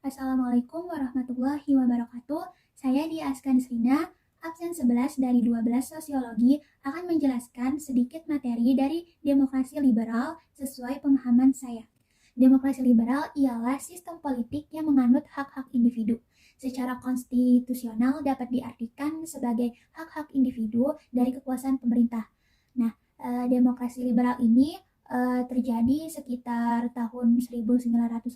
Assalamualaikum warahmatullahi wabarakatuh. Saya Dia Askan absen 11 dari 12 Sosiologi, akan menjelaskan sedikit materi dari demokrasi liberal sesuai pemahaman saya. Demokrasi liberal ialah sistem politik yang menganut hak-hak individu. Secara konstitusional dapat diartikan sebagai hak-hak individu dari kekuasaan pemerintah. Nah, demokrasi liberal ini terjadi sekitar tahun 1950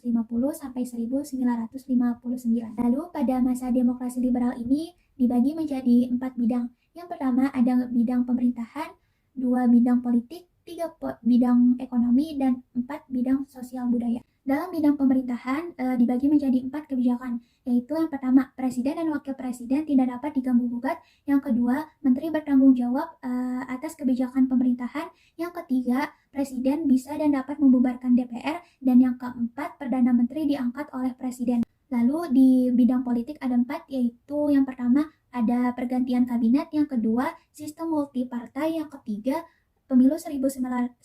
sampai 1959. Lalu pada masa demokrasi liberal ini dibagi menjadi 4 bidang. Yang pertama ada bidang pemerintahan, 2 bidang politik, 3 bidang ekonomi, dan 4 bidang sosial budaya. Dalam bidang pemerintahan dibagi menjadi 4 kebijakan, yaitu yang pertama, presiden dan wakil presiden tidak dapat diganggu-gugat. Yang kedua, menteri bertanggung jawab atas kebijakan pemerintahan. Yang ketiga, presiden bisa dan dapat membubarkan DPR. Dan yang keempat, perdana menteri diangkat oleh presiden. Lalu di bidang politik ada 4, yaitu yang pertama ada pergantian kabinet, yang kedua sistem multipartai, yang ketiga pemilu 1995,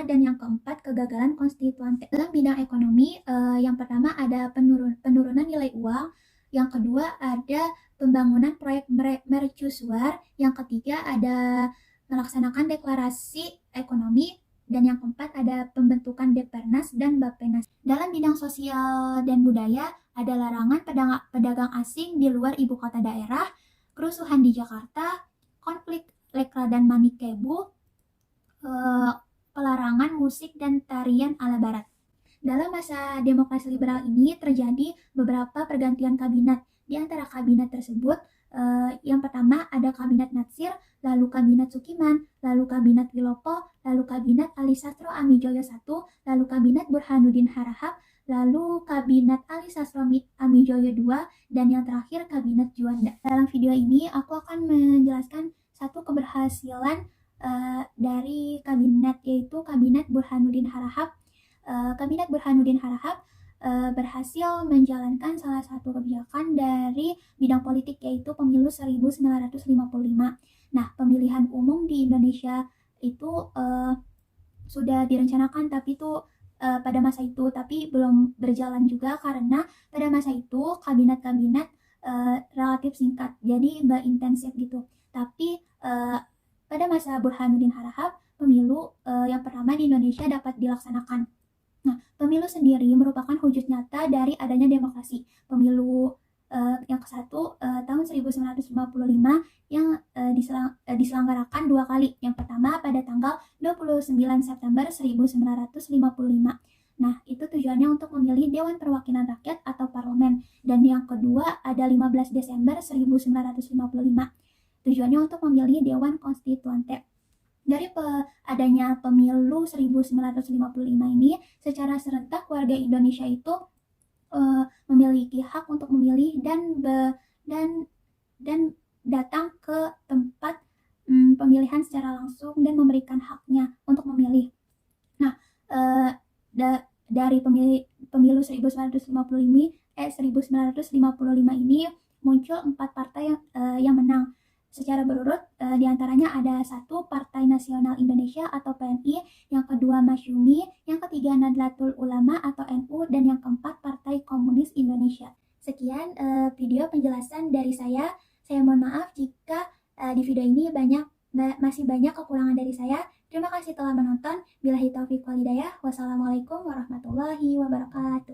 dan yang keempat kegagalan konstituante. Dalam bidang ekonomi, yang pertama ada penurunan nilai uang, yang kedua ada pembangunan proyek mercusuar, yang ketiga ada melaksanakan deklarasi ekonomi, dan yang keempat ada pembentukan Depernas dan Bapenas. Dalam bidang sosial dan budaya ada larangan pedagang asing di luar ibu kota daerah, kerusuhan di Jakarta, konflik Lekra dan Manikebu, pelarangan musik dan tarian ala barat. Dalam masa demokrasi liberal ini terjadi beberapa pergantian kabinet. Di antara kabinet tersebut, yang pertama ada kabinet Natsir, lalu kabinet Sukiman, lalu kabinet Wilopo, lalu kabinet Ali Sastro Amijoyo I, lalu kabinet Burhanuddin Harahap, lalu kabinet Ali Sastro Amijoyo II, dan yang terakhir kabinet Juanda. Dalam video ini aku akan menjelaskan satu keberhasilan dari kabinet, yaitu kabinet Burhanuddin Harahap. Kabinet Burhanuddin Harahap berhasil menjalankan salah satu kebijakan dari bidang politik, yaitu pemilu 1955. Nah, pemilihan umum di Indonesia itu sudah direncanakan tapi itu pada masa itu, tapi belum berjalan juga karena pada masa itu kabinet-kabinet relatif singkat, jadi nggak intensif gitu. Tapi pada masa Burhanuddin Harahap, pemilu yang pertama di Indonesia dapat dilaksanakan. Nah, pemilu sendiri merupakan wujud nyata dari adanya demokrasi. Pemilu yang ke-1 tahun 1955 yang diselenggarakan 2 kali. Yang pertama pada tanggal 29 September 1955. Nah, itu tujuannya untuk memilih Dewan Perwakilan Rakyat atau Parlemen. Dan yang kedua ada 15 Desember 1955. Tujuannya untuk memilih Dewan Konstituante. Dari adanya pemilu 1955 ini, secara serentak warga Indonesia itu memiliki hak untuk memilih dan datang ke tempat pemilihan secara langsung dan memberikan haknya untuk memilih. Nah, dari pemilu 1955 ini muncul 4 partai yang menang secara berurut. Diantaranya ada 1 Partai Nasional Indonesia atau PNI, yang kedua Masyumi, yang ketiga Nahdlatul Ulama atau NU, dan yang keempat Partai Komunis Indonesia. Sekian video penjelasan dari saya. Saya mohon maaf jika di video ini masih banyak kekurangan dari saya. Terima kasih telah menonton. Billahi taufiq wal hidayah. Wassalamualaikum warahmatullahi wabarakatuh.